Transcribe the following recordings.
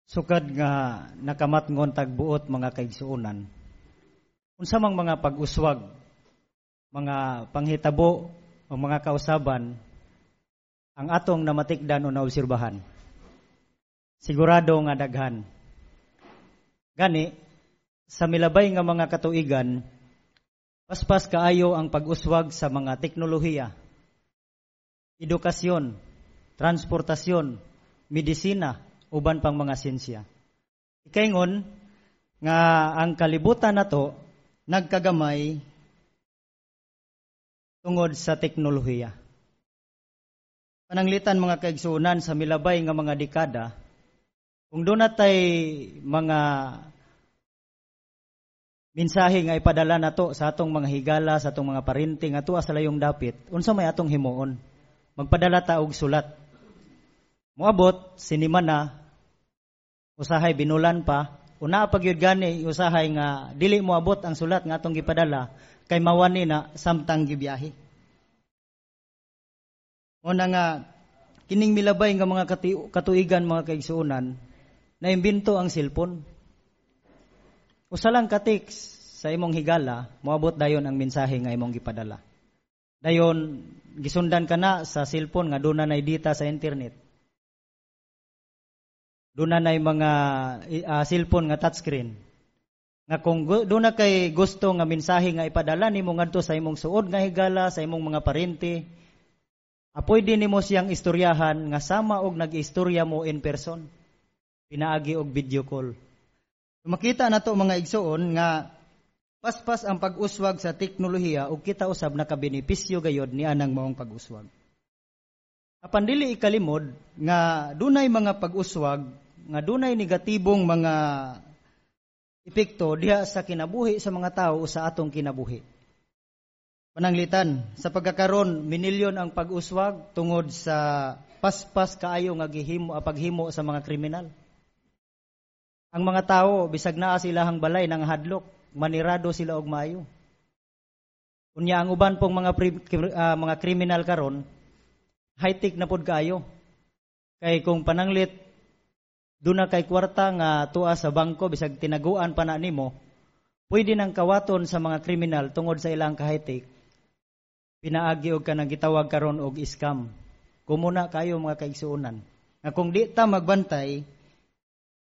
Sukad nga nakamatngon tagbuot mga kaigsuonan. Unsa mang mga pag-uswag, mga panghitabo o mga kausaban ang atong namatikdan o naobserbahan. Sigurado nga daghan. Gani sa milabay nga mga katuigan, paspas kaayo ang pag-uswag sa mga teknolohiya, edukasyon, transportasyon, medisina, uban pang mga siyensya. Ikaingon nga ang kalibutan nato nagkagamay tungod sa teknolohiya. Pananglitan mga kaigsuonan sa milabay nga mga dekada, kung doon natay mga mensahe nga ipadala nato sa atong mga higala, sa atong mga parinting, ato sa layong dapit, unsa may atong himuon? Magpadala ta og sulat. Moabot sinima na usahay binulan pa, una pagyud gani usahay nga dili moabot ang sulat nga atong gipadala kay mawani na samtang gibiyahe. Una nga kining milabay nga mga katuigan mga kaigsuonan, naimbento ang cellphone. Usa lang ka text sa imong higala, moabot dayon ang mensahe nga imong gipadala. Dayon gisundan kana sa cellphone nga duna nay data sa internet. Duna nay mga cellphone nga touchscreen. Nga kung duna kay gusto nga mensahe nga ipadala nimo ngadto sa imong suod nga higala, sa imong mga parente, pwede nimo siyang istoryahan nga sama og nag-istorya mo in person. Pinaagi og video call. Makita nato mga igsoon nga paspas ang pag-uswag sa teknolohiya ug kita usab nakabenepisyo gayod ni anang maong pag-uswag. Apan dili ikalimod nga dunay mga pag-uswag nga dunay negatibong mga epekto diha sa kinabuhi sa mga tao sa atong kinabuhi. Pananglitan, sa pagkakaron minilyon ang pag-uswag tungod sa paspas kaayo nga paghimo sa mga kriminal. Ang mga tao bisag naa silahang balay nang hadlok, manirado sila og maayo. Unya ang uban pong mga kriminal karon high-tech na pod kaayo. Kay kung pananglit duna kay kwarta nga tuwa sa bangko bisag tinaguan pa na nimo, pwede nang kawaton sa mga kriminal tungod sa ilang ka-high-tech. Pinaagi og kanang gitawag karon og scam. Kumuna kayo mga kaigsuonan. Nga kung di ta magbantay,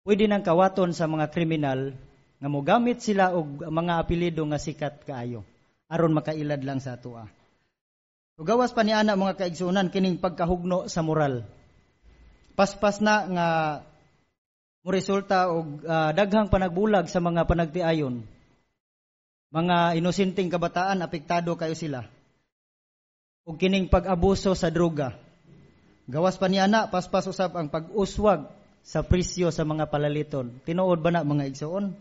pwede nang kawaton sa mga kriminal nga mogamit sila og mga apelyido nga sikat kaayo aron makailad lang sa atoa. Ugawas pa ni ana mga kaigsuonan kining pagkahugno sa moral. Paspas na nga moresulta og daghang panagbulag sa mga panagtiayon. Mga inosenteng kabataan apektado kayo sila. Ug kining pag-abuso sa droga. Gawas pa ni ana paspas usab ang pag-uswag sa presyo sa mga palaliton. Tinuod ba na mga igsoon?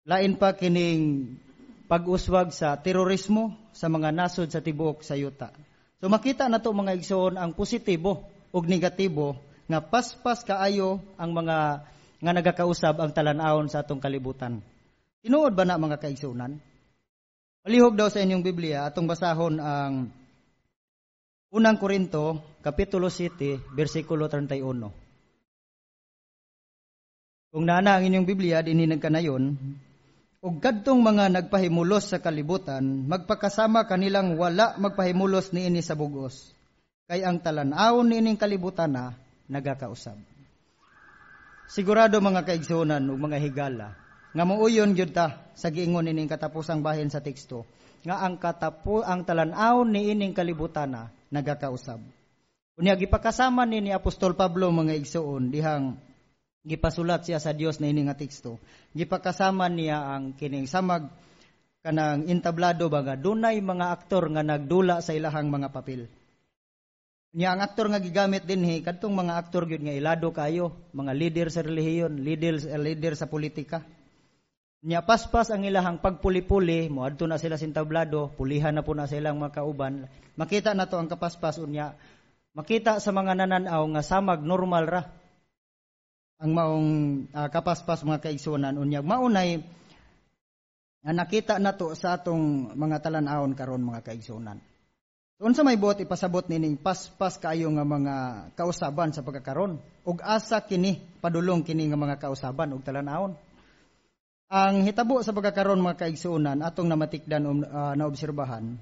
Lain pa kining pag-uswag sa terorismo sa mga nasod sa tibuok sa yuta. So makita na to mga igsoon ang positibo ug negatibo nga paspas kaayo ang mga nga nagakausab ang talan-awon sa atong kalibutan. Tinuod ba na mga kaigsuonan? Palihog daw sa inyong Biblia atong basahon ang Unang Korinto kapitulo 7 bersikulo 31. Kung naana ang inyong Biblia dinhi nagkanayon, ug kadtong mga nagpahimulos sa kalibutan, magpakasama kanilang wala magpahimulos niini sa bugos. Kay ang talan-awon niining kalibutan na nagakausab. Sigurado mga kaigsuonan ug mga higala, nga muuyon gyud ta sa giingon nining katapusang bahin sa teksto, nga ang talan-awon niining kalibutan na nagakausab. Unya gipakasama ni Apostol Pablo mga igsuon dihang gipasulat siya sa Dios na ini nga teksto. Gipakasama niya ang kining samag kanang entablado baga dunay mga aktor nga nagdula sa ilahang mga papel. Niya ang aktor nga gigamit dinhi kadtong mga aktor gyud nga ilado kayo, mga leader sa relihiyon, leader sa politika. Niya paspas ang ilahang pagpuli-puli, moadto na sila sa entablado, pulihan na po na sa ilang mga kauban. Makita na to ang kapaspas unya. Makita sa mga nananaw nga samag normal ra ang maong kapaspas mga kaigsuonan unyag maunay nga nakita nato sa atong mga talan-awon karon mga kaigsuonan. So, unsa may buot ipasabot nining paspas kaayo nga mga kausaban sa pagkakaron ug asa kini padulong kini nga mga kausaban ug talan-awon. Ang hitabo sa pagkakaron mga kaigsuonan atong namatikdan na obserbahan,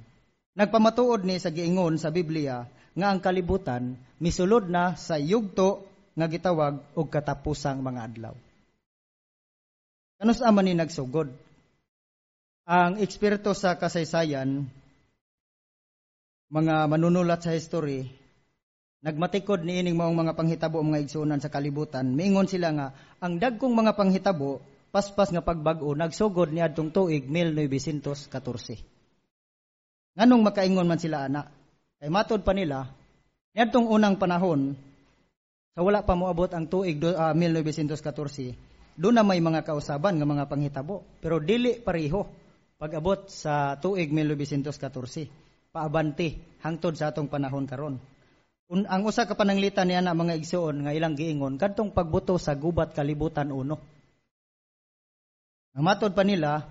nagpamatuod ni sa giingon sa Biblia nga ang kalibutan misulod na sa yugto nga gitawag og katapusang mga adlaw. Kanus-a man ni nagsugod? Ang eksperto sa kasaysayan, mga manunulat sa history, nagmatikod ni ining maong mga panghitabo mga igsuonan sa kalibutan. Miingon sila nga ang dagkong mga panghitabo paspas nga pagbag-o nagsugod niadtong tuig 1914. Nganong makaingon man sila ana? Kay matod pa nila niadtong unang panahon sa wala pa moabot ang tuig 1914, doon na may mga kausaban nga mga panghitabo, pero dili pareho pag-abot sa tuig 1914. Paabante hangtod sa atong panahon karon. Ang usa ka pananglitan niya na mga igsuon nga ilang giingon kadtong pagbuto sa gubat kalibutan uno. Ang matod pa nila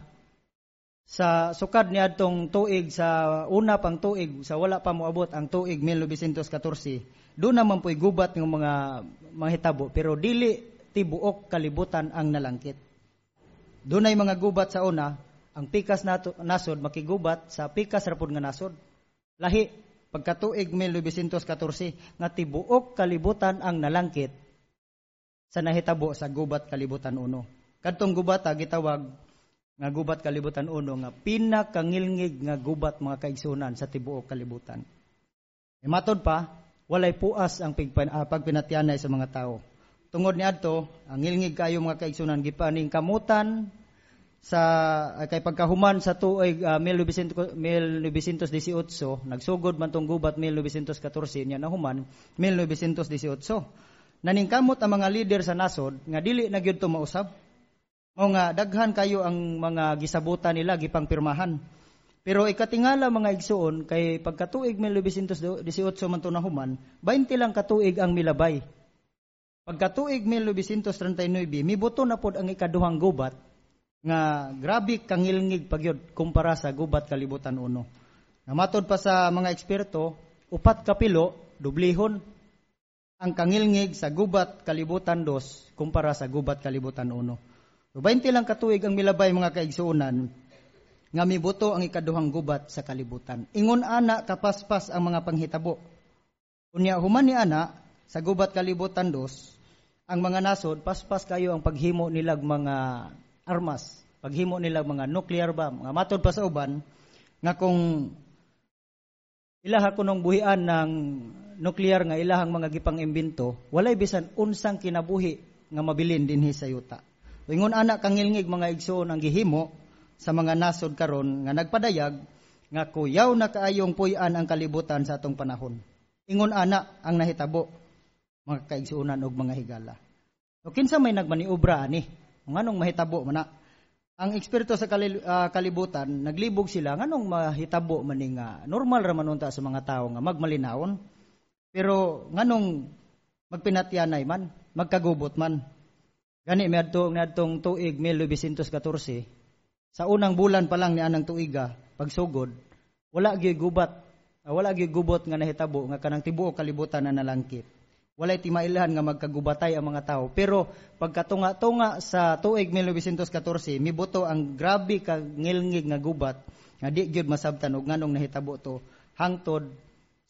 sa sukad niadtong tuig sa una pang tuig sa wala pa moabot ang tuig 1914, doon naman po'y gubat ng mga hitabo pero dili tibuok kalibutan ang nalangkit. Doon ay mga gubat sa una, ang pikas nasod makigubat sa pikas rapod nga nasod. Lahi, pagkatuig 1914, nga tibuok kalibutan ang nalangkit sa nahitabo sa gubat kalibutan uno. Kadtong gubata gitawag nga gubat kalibutan uno nga pinakangilngig nga gubat mga kaigsunan sa tibuok kalibutan. E matod pa, walay puas ang pagpinatyanay sa mga tao. Tungod niadto, ang ngilngig kayo mga kaigsunan gipaning kamutan sa kay pagkahuman sa tuig 1918 nagsugod man tong gubat 1914 nya nahuman 1918. Naningkamot ang mga leader sa nasod nga dili na gyud to mausab. Mao nga daghan kayo ang mga gisabutan nila gipangpirmahan. Pero ikatingala mga igsuon kay pagkatuig 1918 man to nahuman 20 lang katuig ang milabay. Pagkatuig 1939 mibuto na pod ang ikaduhang gubat nga grabe kangilngig pagyod kumpara sa gubat kalibutan uno. Namatod pa sa mga eksperto, 4 kapilo dublihon ang kangilngig sa gubat kalibutan 2 kumpara sa gubat kalibutan uno. So 20 lang katuig ang milabay mga kaigsuonan nga mibuto ang ikaduhang gubat sa kalibutan. Ingon ana kapaspas ang mga panghitabo. Unya human ni ana sa gubat kalibutan 2, ang mga nasod paspas kayo ang paghimo nilag mga armas, paghimo nila mga nuclear bomb. Nga matod pa sa uban nga kung ilaha kunong buhian ng nuclear nga ilahang mga gipang-imbento, walay bisan unsang kinabuhi nga mabilin dinhi sa yuta. Ingon ana kangilngig mga igsoon ang gihimo sa mga nasod karon nga nagpadayag nga kuyaw na kaayong puy-an ang kalibutan sa atong panahon. Ingon ana ang nahitabo mga kaigsuonan og mga higala. So kinsa may nagmaniobra ani? Nganong mahitabo man na? Ang eksperto sa kalibutan, naglibog sila, nganong mahitabo man ni nga normal ra man unta sa mga tao nga magmalinawon. Pero nganong magpinatyanay man, magkagubot man. Gani miadtong tuig 1914, sa unang bulan pa lang ni anang tuiga, pagsugod, wala gyud gubot nga nahitabo nga kanang tibuok kalibutan na nalangkit. Walay timailan nga magkagubatay ang mga tao. Pero pagkatunga-tunga sa tuig 1914, mibuto ang grabe ka ngilngig nga gubat nga di gyud masabtan og nganong nahitabo to hangtod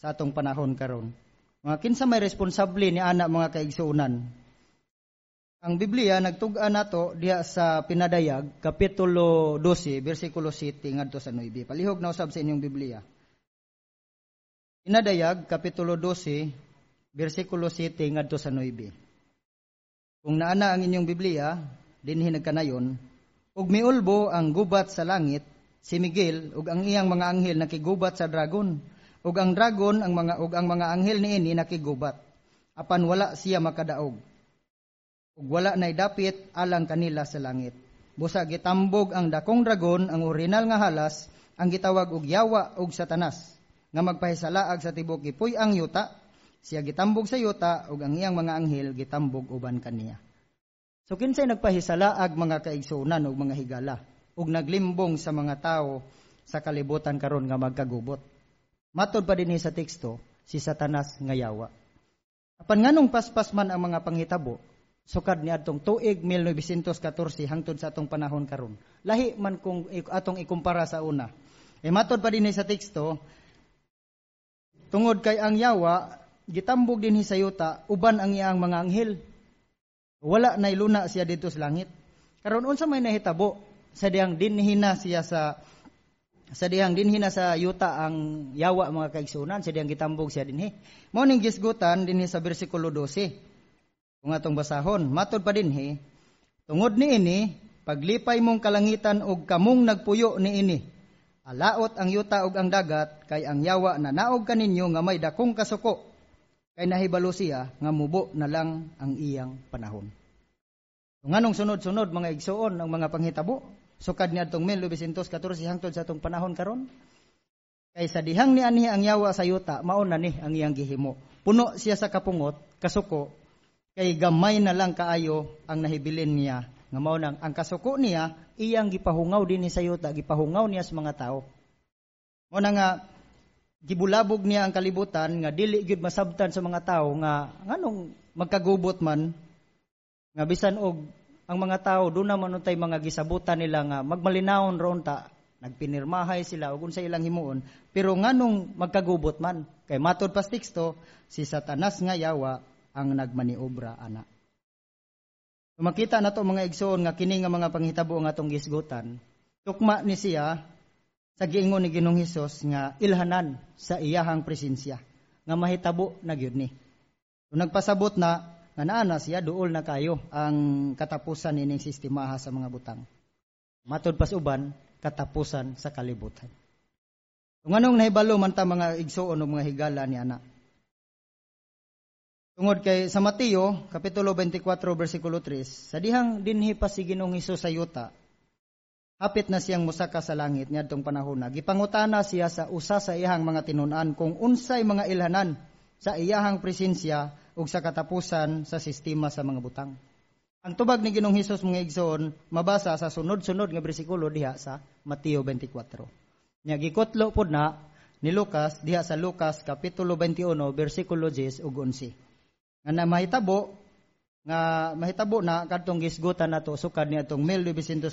sa atong panahon karon. Mga kinsa may responsable ni ana mga kaigsuonan. Ang Biblia nagtug-an nato diha sa Pinadayag kapitulo 12 bersikulo 7 ngadto sa 9. Palihog na usab sa inyong Biblia. Pinadayag kapitulo 12 bersikulo 7 ngadto sa 9. Kung naana ang inyong Biblia, dinhi nagkanayon, ug miulbo ang gubat sa langit, si Miguel ug ang iyang mga anghel nakigubat sa dragon, ug ang dragon ang mga anghel niini nakigubat. Apan wala siya makadaog. Ug wala nay dapit alang kanila sa langit. Busa gitambog ang dakong dragon, ang original nga halas, ang gitawag og Yawa ug Satanas, nga magpahisalaag sa tibok gipuy ang yuta. Siya gitambog sa yuta ug ang iyang mga anghel gitambog uban kaniya. So kinsay nagpahisalaag mga kaigsuonan ug mga higala ug naglimbong sa mga tao sa kalibutan karon nga magkagubot. Matod pa dinhi sa teksto si Satanas nga yawa. Apan nganong paspas man ang mga panghitabo, sukad ni atong tuig 1914 hangtod sa atong panahon karon. Lahi man kung atong ikumpara sa una. Matod pa dinhi sa teksto, tungod kay ang yawa gitambog dinhi sa yuta uban ang iyang mga anghel. Wala nay luna siya dito sa langit. Karon unsa may nahitabo sa diyang dinhina siya sa diyang dinhina sa yuta ang yawa mga kaigsunan, sa diyang gitambog siya dinhi. Mao ning gisgutan dinhi sa bersikulo 12. Kung atong basahon, matod pa dinhi, tungod niini paglipay mong kalangitan og kamong nagpuyo niini. Alaot ang yuta ug ang dagat kay ang yawa na naog kaninyo nga may dakong kasuko. Kay nahibalo siya nga mubo na lang ang iyang panahon. Nganong sunod-sunod mga igsuon ang mga panghitabo, sukad ni atong 1914 hangtod sa atong panahon karon. Kay sa dihang ni anhi ang yawa sa yuta, mao na ni ang iyang gihimo. Puno siya sa kapungot, kasuko, kay gamay na lang kaayo ang nahibilin niya. Nga mao nang ang kasuko niya iyang gipahungaw dinhi sa yuta, gipahungaw niya sa mga tao. Mao na nga gibulabog niya ang kalibutan nga dili gyud masabtan sa mga tao nga nganong magkagubot man nga bisan og ang mga tao do na man untay mga gisabutan nila nga magmalinawon ron ta nagpinirmahay sila ug unsa ilang himuon pero nganong magkagubot man kay matod pas teksto si Satanas nga yawa ang nagmaniobra ana. Makita nato mga igsoon nga kini nga mga panghitabo nga atong gisgutan tukma ni siya sa giingon ni Ginoong Hesus nga ilhanan sa iyahang presensya nga mahitabo na gyud ni. Kung nagpasabot na nga naana siya duol na kayo ang katapusan ining sistemaha sa mga butang. Matod pas uban katapusan sa kalibutan. Kung anong nahibalo man ta mga igsoon o mga higala ni ana. Tungod kay sa Mateo kapitulo 24 bersikulo 3, sa dihang dinhi pa si Ginoong Hesus sa yuta, hapit na siyang musaka sa langit niadtong panahon na gipangutana siya sa usa sa iyahang mga tinun-an kung unsay mga ilhanan sa iyahang presensya ug sa katapusan sa sistema sa mga butang. Ang tubag ni Ginoong Hesus mga igsoon mabasa sa sunod-sunod nga bersikulo diha sa Mateo 24. Nya gikutlo pod na ni Lucas diha sa Lucas kapitulo 21 bersikulo 10 ug 11. Nga mahitabo na kadtong gisgutan nato sukad ni atong 1914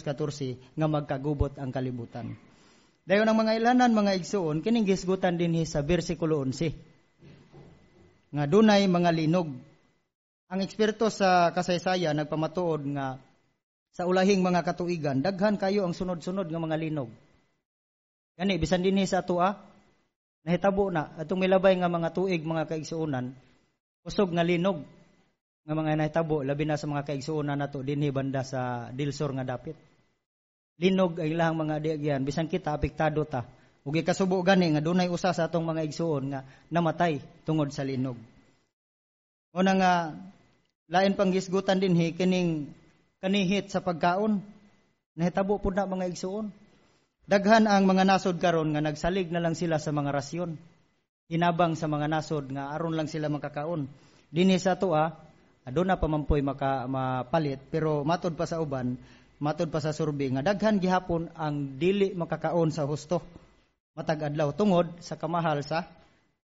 nga magkagubot ang kalibutan. Dayon ang mga ilhanan mga igsoon kining gisgutan dinhi sa bersikulo 11. Nga dunay mga linog. Ang eksperto sa kasaysayan nagpamatuod nga sa ulahing mga katuigan daghan kayo ang sunod-sunod nga mga linog. Gani bisan dinhi sa atua nahitabo na atong milabay nga mga tuig mga kaigsuonan kusog nga linog nga mga nahitabo labi na sa mga kaigsuonan nato dinhi banda sa Dilsor nga dapit. Linog ay ilang mga diagyan bisan kita apektado ta. Ug ikasubo gani nga dunay usa sa atong mga igsuon nga namatay tungod sa linog. Una nga lain pang gisgutan dinhi kining kanihit sa pagkaon. Nahitabo pud na mga igsuon. Daghan ang mga nasod karon nga nagsalig na lang sila sa mga rasyon. Hinabang sa mga nasod nga aron lang sila makakaon. Dinhi sa atoa aduna pa mampoy mapalit pero matod pa sa uban, matod pa sa survey nga daghan gihapon ang dili makakaon sa husto. Matag adlaw tungod sa kamahal sa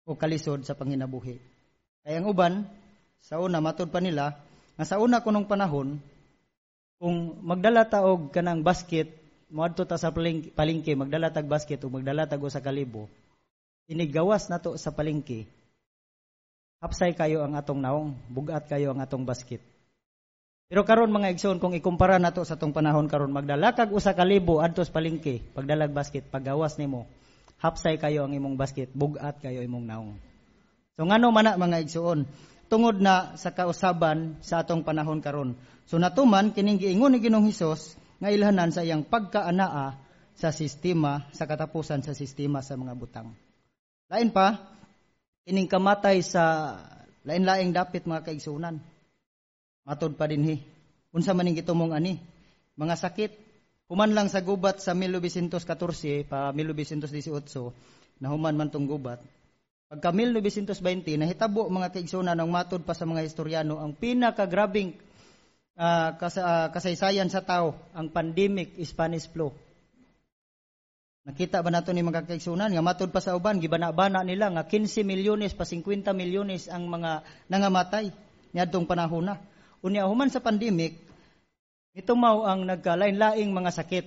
o kalisod sa panginabuhi. Kaya ang uban sa una matod pa nila nga sa una kunong panahon kung magdala ta og kanang basket moadto ta sa palengke magdala tag basket o magdala tag sa kalibo inigawas nato sa palengke hapsay kayo ang atong naong bugat kayo ang atong basket. Pero karon mga igsoon kung ikumpara nato sa atong panahon karon magdala kag usa ka libo adto sa palengke pagdalag basket paggawas nimo hapsay kayo ang imong basket, bugat kayo imong naong. So ngano man na mga igsuon, tungod na sa kausaban sa atong panahon karon. So natuman kining giingon ni Ginoong Hesus nga ilhanan sa iyang pagkaanaa sa sistema, sa katapusan sa sistema sa mga butang. Lain pa, kining kamatay sa lain-laing dapit mga kaigsuonan. Matod pa dinhi. Unsa man ning gitumong ani? Mga sakit human lang sa gubat sa 1914 pa 1918 nahuman man tong gubat. Pagka 1920 nahitabo mga kaigsuonan ang matod pa sa mga historyano ang pinakagrabing kasaysayan sa tao ang pandemic Spanish flu. Nakita ba nato ni mga kaigsunan nga matud pa sa uban gibana-bana nila nga 15 milyones pa 50 milyones ang mga nangamatay niadtong panahon na. Unya human sa pandemic itumaw ang nagkalain-laing mga sakit.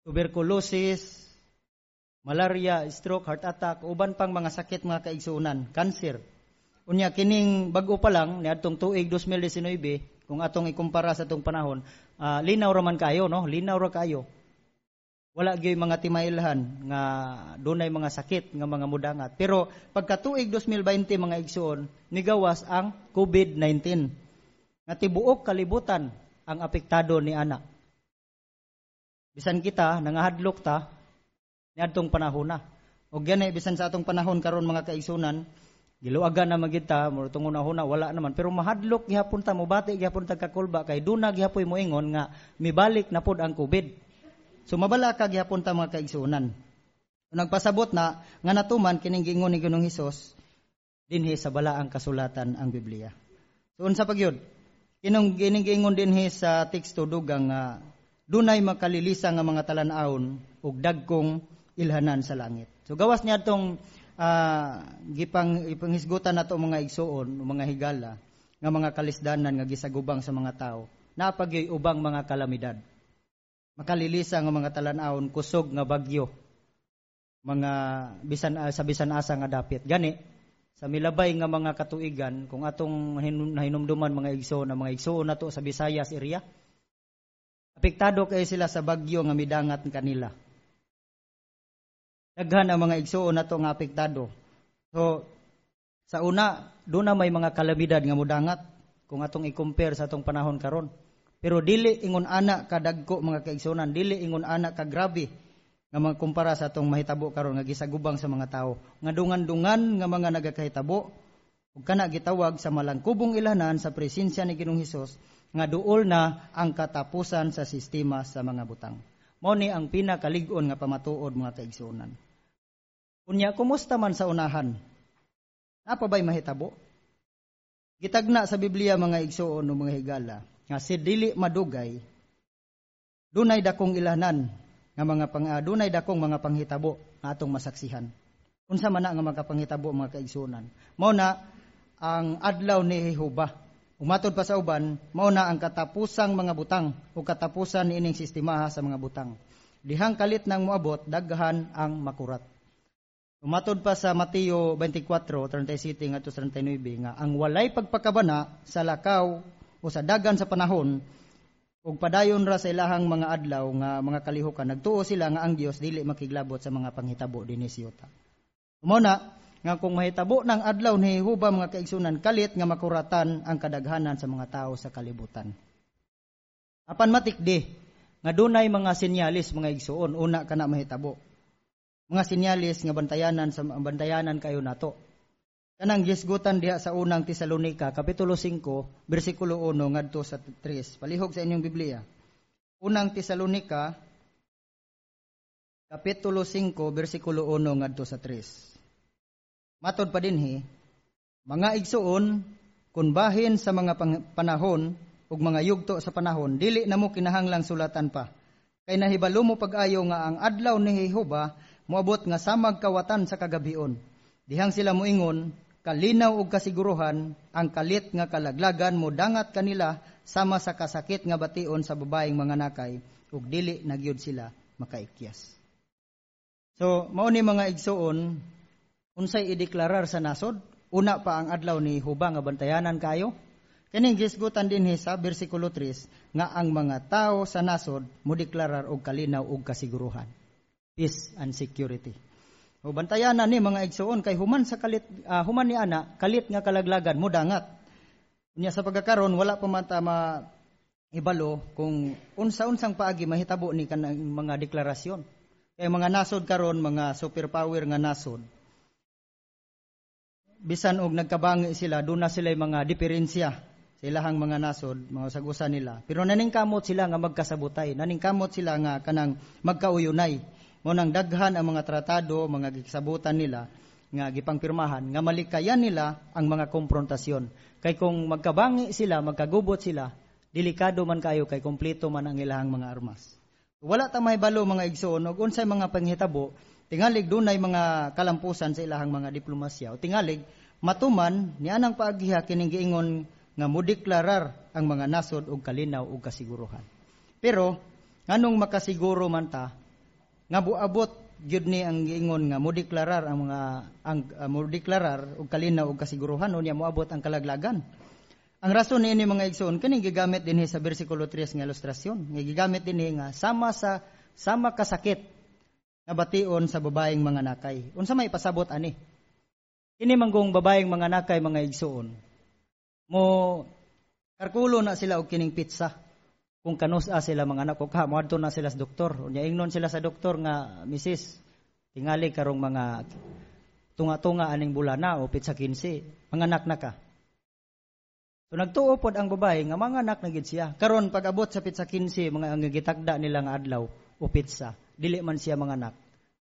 Tuberculosis, malaria, stroke, heart attack, uban pang mga sakit mga kaigsunan, cancer. Unya kining bag-o pa lang niadtong tuig 2019 kung atong ikumpara sa atong panahon, linaw ra man kayo no, linaw ra kayo. Wala gyud mga timailhan nga dunay mga sakit nga mga mudangat. Pero pagka tuig 2020 mga igsoon, nigawas ang COVID-19. Nga tibuok kalibutan ang apektado ni ana. Bisan kita nangahadlok ta niadtong panahon na. Og gani bisan sa atong panahon karon mga kaigsunan, giluagan na magita mo tungod na wala naman pero mahadlok gihapon ta mobati gihapon ta kakulba kay duna gihapoy moingon nga mibalik na pod ang COVID. So mabala ka gihapon ta mga kaigsunan. Nagpasabot na nga natuman kining giingon ni Ginoong Hesus dinhi sa balaang kasulatan ang Biblia. So unsa pagyud? Kining giingon dinhi sa teksto dugang nga dunay makalilisa nga mga talan-awon ug dagkong ilhanan sa langit. So gawas niya tong ipanghisgutan nato mga igsuon o mga higala nga mga kalisdanan nga gisagubang sa mga tao. Napagyoy ubang mga kalamidad. Makalilisa nga mga talan-awon kusog nga bagyo. Mga bisan asa nga dapit. Gani sa milabay nga mga katuigan kung atong nahinumduman mga igsoon na mga igsoon nato sa Visayas area. Apektado kay sila sa bagyo nga midangat kanila. Daghan ang mga igsoon nato nga apektado. So sa una, doon na may mga kalamidad nga mudangat kung atong i-compare sa atong panahon karon. Pero dili ingon ana kadagko mga kaigsunan, dili ingon ana ka grabe nga mga kumpara sa atong mahitabo karon nga gisagubang sa mga tao. Nga dungan-dungan nga mga nagakahitabo ug kana gitawag sa malangkubong ilhanan sa presensya ni Ginoong Hesus nga duol na ang katapusan sa sistema sa mga butang. Mao ni ang pinakalig-on nga pamatuod mga kaigsunan. Unya kumusta man sa unahan? Apa ba'y mahitabo? Gitagna sa Biblia mga igsuon o mga higala nga si dili madugay dunay dakong ilhanan nga mga dunay dakong mga panghitabo nga atong masaksihan. Unsa man na nga mga panghitabo mga kaigsunan? Mao na ang adlaw ni Jehova. Umatod pa sa uban, mao na ang katapusang mga butang o katapusan niining sistema sa mga butang. Dihang kalit nang moabot daghan ang makurat. Umatod pa sa Mateo 24:37 ngadto sa 39 nga ang walay pagpakabana sa lakaw o sa dagan sa panahon ug padayon ra sa ilahang mga adlaw nga mga kalihukan nagtuo sila nga ang Dios dili makiglabot sa mga panghitabo dinhi sa yuta. Mao na nga kung mahitabo ng adlaw ni Jehova mga kaigsunan kalit nga makuratan ang kadaghanan sa mga tao sa kalibutan. Apan matikdi nga dunay mga senyalis mga igsuon una kana mahitabo. Mga senyalis nga bantayanan kayo nato. Kanang gisgutan diha sa unang Tesalonika kapitulo 5 bersikulo 1 ngadto sa 3. Palihog sa inyong Biblia. Unang Tesalonika kapitulo 5 bersikulo 1 ngadto sa 3. Matod pa dinhi, mga igsuon kun bahin sa mga panahon ug mga yugto sa panahon dili namo kinahanglang sulatan pa. Kay nahibalo mo pag-ayo nga ang adlaw ni Jehova moabot nga samag kawatan sa kagabion. Dihang sila moingon kalinaw ug kasiguruhan ang kalit nga kalaglagan mo dangat kanila sama sa kasakit nga bation sa babaeng mga nakay ug dili nagyud sila makaikyas. So mao ni mga igsuon unsay ideklarar sa nasod una pa ang adlaw ni Jehova nga bantayanan kayo. Kining gisgutan dinhi sa bersikulo 3 nga ang mga tao sa nasod mo deklarar og kalinaw ug kasiguruhan. Peace and security. O bantayanan ni mga igsuon kay human sa kalit human ni ana kalit nga kalaglagan mo dangat. Unya sa pagkakaron wala pa man ta ibalo kung unsa-unsang paagi mahitabo ni kanang mga deklarasyon. Kay mga nasod karon mga superpower nga nasod. Bisan og nagkabangi sila doon na sila mga diferensya sa ilahang mga nasod, mga sagusan nila. Pero naningkamot sila nga magkasabutay, naningkamot sila nga kanang magkauyunay. Mo nang daghan ang mga tratado, mga gisabutan nila nga gipangpirmahan nga malikayan nila ang mga komprontasyon. Kay kung magkabangi sila, magkagubot sila, delikado man kayo kay kompleto man ang ilahang mga armas. Wala ta mahibalo mga igsoon og unsay mga panghitabo, tingalig dunay mga kalampusan sa ilahang mga diplomasya o tingalig matuman ni anang paagiha kining giingon nga modeklarar ang mga nasod og kalinaw ug kasiguruhan. Pero nganong makasiguro man ta nga buabot gyud ni ang giingon nga modeklarar modeklarar og kalinaw ug kasiguruhan unya moabot ang kalaglagan. Ang rason niini mga igsoon kining gigamit dinhi sa bersikulo 3 nga ilustrasyon. Nga gigamit dinhi nga sama kasakit nga bation sa babaeng mga nakay. Unsa may pasabot ani? Kini manggong babaeng mga nakay mga igsoon. Mo karkulo na sila og kining pitsa. Kung kanusa sila mga anak ug moadto na sila sa doktor. Unya ingnon sila sa doktor nga Mrs. tingali karong mga tunga-tunga aning bulana o pitsa 15. Manganak na ka. So nagtuo pod ang babae nga manganak na gid siya. Karon pag abot sa pitsa 15 mga ang gitagda nila nga adlaw o pitsa, dili man siya manganak.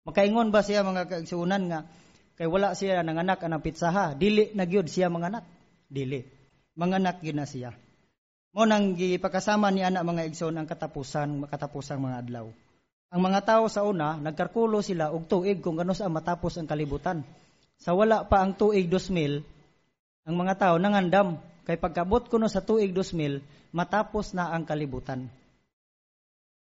Makaingon ba siya mga kaigsuonan nga kay wala siya nanganak anang pitsa ha? Dili na gyud siya manganak. Dili. Manganak gyud na siya. Mo nang gipakasama ni ana mga igsoon ang katapusang mga adlaw. Ang mga tao sa una nagkalkulo sila og tuig kung ganos ang matapos ang kalibutan. Sa wala pa ang tuig 2000, ang mga tao nangandam kay pagkabot kuno sa tuig 2000 matapos na ang kalibutan.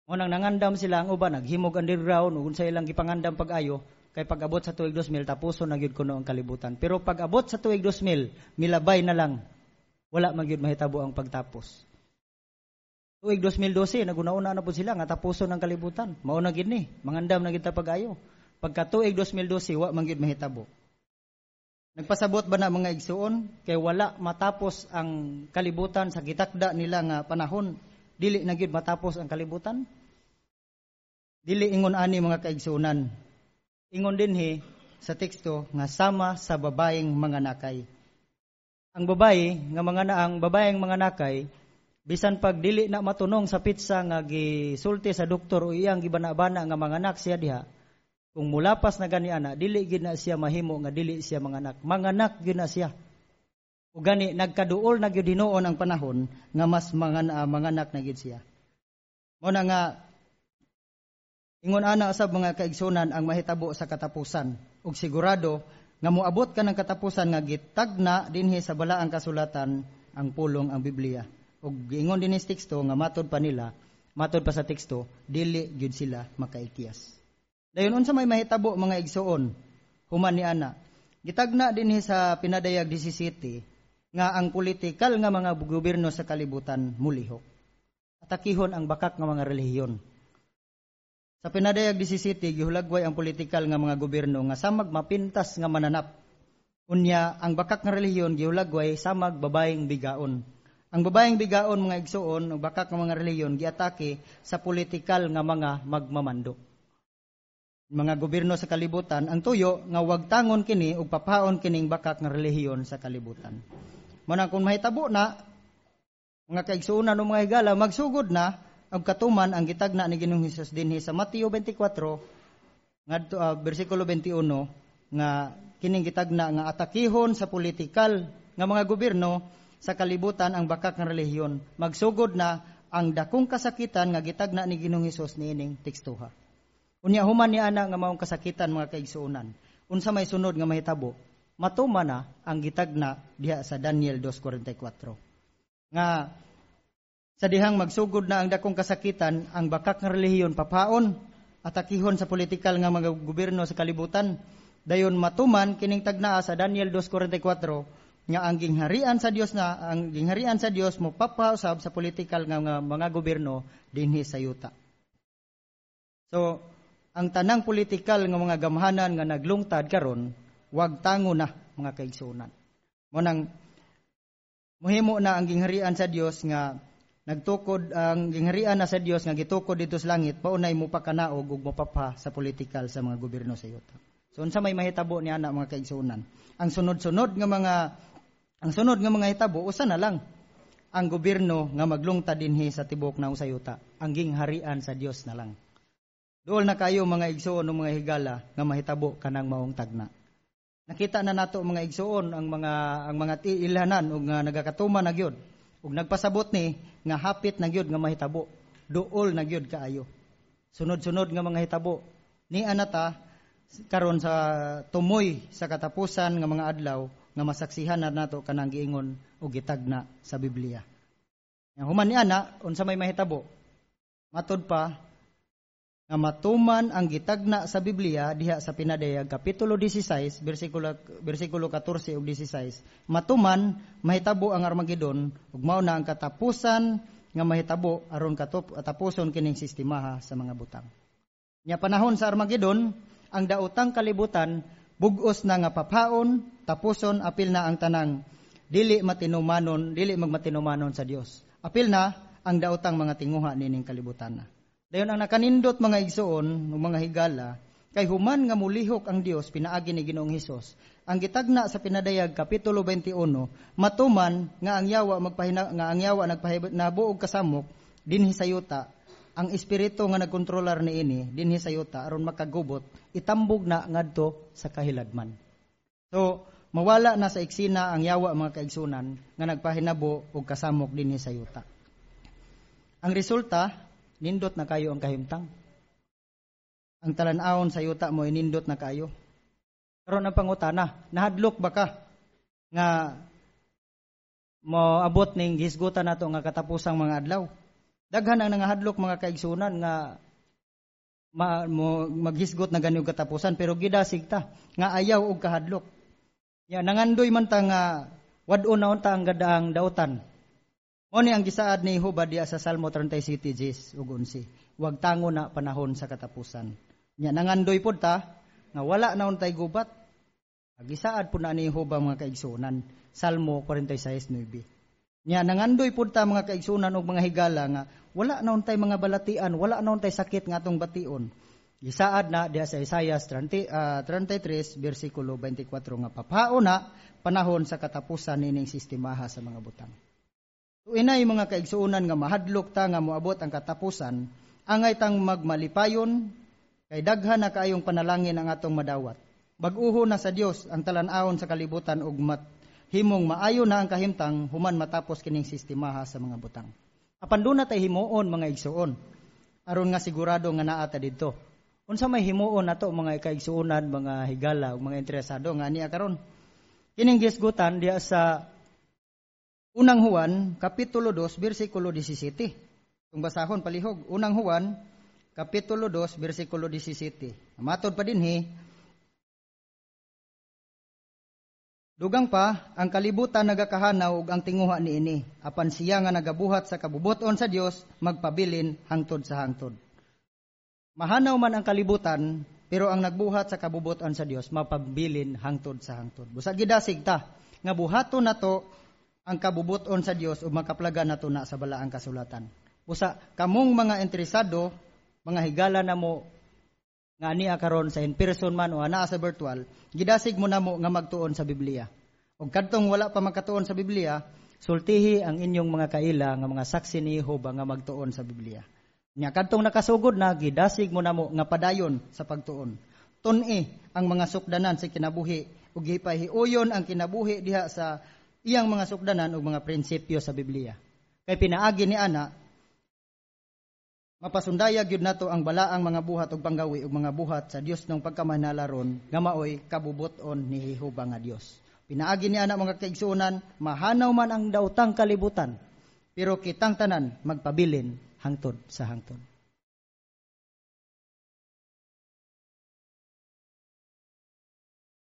Mo nang nangandam sila ang uban naghimog underground ug unsa ilang gipangandam pag-ayo kay pag-abot sa tuig 2000 tapuson na gyud kuno ang kalibutan. Pero pag-abot sa tuig 2000 milabay na lang. Wala man gyud mahitabo ang pagtapos. Tuig 2012 naguna-una na pud sila nga tapuson ang kalibutan. Mao na gid ni, mangandam na gid ta pag-ayo. Pagka tuig 2012 wa man gyud mahitabo. Nagpasabot ba na mga igsuon kay wala matapos ang kalibutan sa gitakda nila nga panahon, dili na gyud matapos ang kalibutan? Dili ingon ani mga kaigsuonan. Ingon dinhi sa teksto nga sama sa babaeng mga nakay. Ang babaeng mga nakay bisan pag dili na matunong sa pitsa nga gisulti sa doktor o iyang gibana-bana nga manganak siya diha. Kung mulapas na gani ana, dili gid na siya mahimo nga dili siya manganak. Manganak gyud na siya. Ug gani nagkaduol na gyud hinuon ang panahon nga mas manganak na gyud siya. Mo na nga ingon ana usab mga kaigsunan ang mahitabo sa katapusan ug sigurado nga moabot ka ng katapusan nga gitagna dinhi sa balaang kasulatan ang pulong ang Biblia. Ug giingon dinhi sa teksto nga matod pa sa teksto, dili gyud sila makaikyas. Dayon unsa may mahitabo mga igsuon human ni ana. Gitagna dinhi sa pinadayag 17 nga ang politikal nga mga gobyerno sa kalibutan mulihok. Atakihon ang bakak nga mga relihiyon. Sa pinadayag 17 gihulagway ang politikal nga mga gobyerno nga samag mapintas nga mananap. Unya ang bakak nga relihiyon gihulagway samag babaeng bigaon. Ang babaeng bigaon mga igsuon ug bakak nga mga relihiyon giatake sa politikal nga mga magmamando. Mga gobyerno sa kalibutan ang tuyo nga wag tangon kini ug papaon kining bakak nga relihiyon sa kalibutan. Muna kung mahitabo na mga kaigsuonan o mga higala magsugod na ang katuman ang gitagna ni Ginoong Hesus dinhi sa Mateo 24 ngadto bersikulo 21 nga kining gitagna nga atakihon sa politikal nga mga gobyerno sa kalibutan ang bakak nga relihiyon. Magsugod na ang dakong kasakitan nga gitagna ni Ginoong Hesus niining tekstuha. Unya human ni ana nga maong kasakitan mga kaigsuonan. Unsa may sunod nga mahitabo? Matuma na ang gitagna diha sa Daniel 2:44. Nga sa dihang magsugod na ang dakong kasakitan, ang bakak nga relihiyon papaon, atakihon sa politikal nga mga gobyerno sa kalibutan. Dayon matuman kining tagnaa sa Daniel 2:44 nga ang gingharian sa Dios mo papausab sa politikal nga mga gobyerno dinhi sa yuta. So ang tanang politikal nga mga gamhanan nga naglungtad karon, wag tango na mga kaigsuonan. Munang mohimo na ang gingharian sa Dios nga nagtukod ang gingharian na sa Dios nga gitukod dito sa langit paunay mo pa kanaog ug mopapa sa politikal sa mga gobyerno sa yuta. So unsa may mahitabo ni ana mga kaigsuonan? Ang sunod nga mga hitabo usa na lang ang gobyerno nga maglungtad dinhi sa tibok na usayuta. Ang gingharian sa Dios na lang. Duol na kayo mga igsuon o mga higala nga mahitabo kanang maong tagna. Nakita na nato mga igsuon ang mga ilanan ug nga nagakatuman na gyud ug nagpasabot ni nga hapit na gyud nga mahitabo. Duol na gyud kaayo. sunod-sunod nga mga hitabo. Ni anata karon sa tumoy sa katapusan nga mga adlaw nga masaksihan na nato kanang giingon o gitagna sa Biblia. Human ni ana unsa may mahitabo? Matod pa nga matuman ang gitagna sa Biblia diha sa Pinadayag kapitulo 16 bersikulo 14 ug 16. Matuman mahitabo ang Armageddon ug mao na ang katapusan nga mahitabo aron katapuson kining sistemaha sa mga butang. Nya panahon sa Armageddon, ang daotang kalibutan bug-os na nga papaon, tapuson apil na ang tanang dili magmatinumanon sa Dios. Apil na ang daotang mga tinguha nining kalibutan na. Dayon ang nakanindot mga igsoon ug mga higala kay human nga mulihok ang Dios pinaagi ni Ginoong Hesus. Ang gitagna sa Pinadayag kapitulo 21 matuman nga ang yawa nagpahibuog kasamok dinhi sa yuta. Ang espiritu nga nagkontrolar niini dinhi sa yuta aron makagubot itambog na ngadto sa kahiladman. So mawala na sa eksena ang yawa mga kaigsunan nga nagpahinabo og kasamok dinhi sa yuta. Ang resulta nindot na kayo ang kahimtang. Ang talan-awon sa yuta mo inindot na kayo. Karon ang pangutana, nahadlok ba ka nga moabot ning hisgutan nato nga katapusang mga adlaw? Daghan ang nangahadlok mga kaigsunan nga maghisgot na ganyung katapusan pero gidasig ta nga ayaw og kahadlok. Ya nangandoy man ta nga wad-on na unta ang gadaang dautan. Oni ang gisaad ni Jehova diya sa Salmo 37 ug 11. Wag tango na panahon sa katapusan. Nya nangandoy pod ta nga wala na untay gubat. Gisaad pod na ni Jehova mga kaigsunan. Salmo 46:9. Nya nangandoy pod ta mga kaigsunan ug mga higala nga wala na untay mga balatian, wala na untay sakit nga atong bation. Gisaad na diya sa Isaiah 33 bersikulo 24 nga papao na panahon sa katapusan nining sistemaha sa mga butang. So inay mga kaigsuunan nga mahadlok ta nga moabot ang katapusan, angay tang magmalipayon kay daghan na kaayong panalangin ang atong madawat. Bag-uho na sa Dios ang talan-awon sa kalibutan ug himong maayo na ang kahimtang human matapos kining sistemaha sa mga butang. Apan do na tay himuon mga igsuon aron nga sigurado nga naa ta didto. Unsa may himuon nato mga kaigsuonan, mga higala ug mga interesado nga niya karon? Kining gisgutan diya sa Unang Juan, Kapitulo 2, versikulo 17. Kung basahon palihog, Unang Juan, Kapitulo 2, versikulo 17. Matod pa dinhi, dugang pa, ang kalibutan nagakahanaw ug ang tinguha niini, apan siya nga nagabuhat sa kabubuton sa Dios, magpabilin hangtod sa hangtod. Mahanaw man ang kalibutan, pero ang nagbuhat sa kabubuton sa Dios, mapabilin hangtod sa hangtod. Busa gidasig ta, nga buhaton nato ang kabubuton sa Dios ug makaplagan nato na sa balaang kasulatan. Busa kamong mga interesado, mga higala namo nga niya karon sa in-person man o anaa sa virtual, gidasig mo namo nga magtuon sa Biblia. Ug kadtong wala pa magkatuon sa Biblia, sultihi ang inyong mga kaila nga mga saksi ni Jehova nga magtuon sa Biblia. Nya kadtong nakasugod na gidasig mo namo nga padayon sa pagtuon. Tun-i ang mga sukdanan sa kinabuhi ug gipahiuyon ang kinabuhi diha sa iyang mga sukdanan ug mga prinsipyo sa Biblia. Kay pinaagi ni ana mapasundayag gyud nato ang balaang mga buhat ug panggawi ug mga buhat sa Dios nung pagkamanalaron nga maoy kabubuton ni Jehova nga Dios. Pinaagi ni ana mga kaigsuonan, mahanaw man ang daotang kalibutan, pero kitang tanan magpabilin hangtod sa hangtod.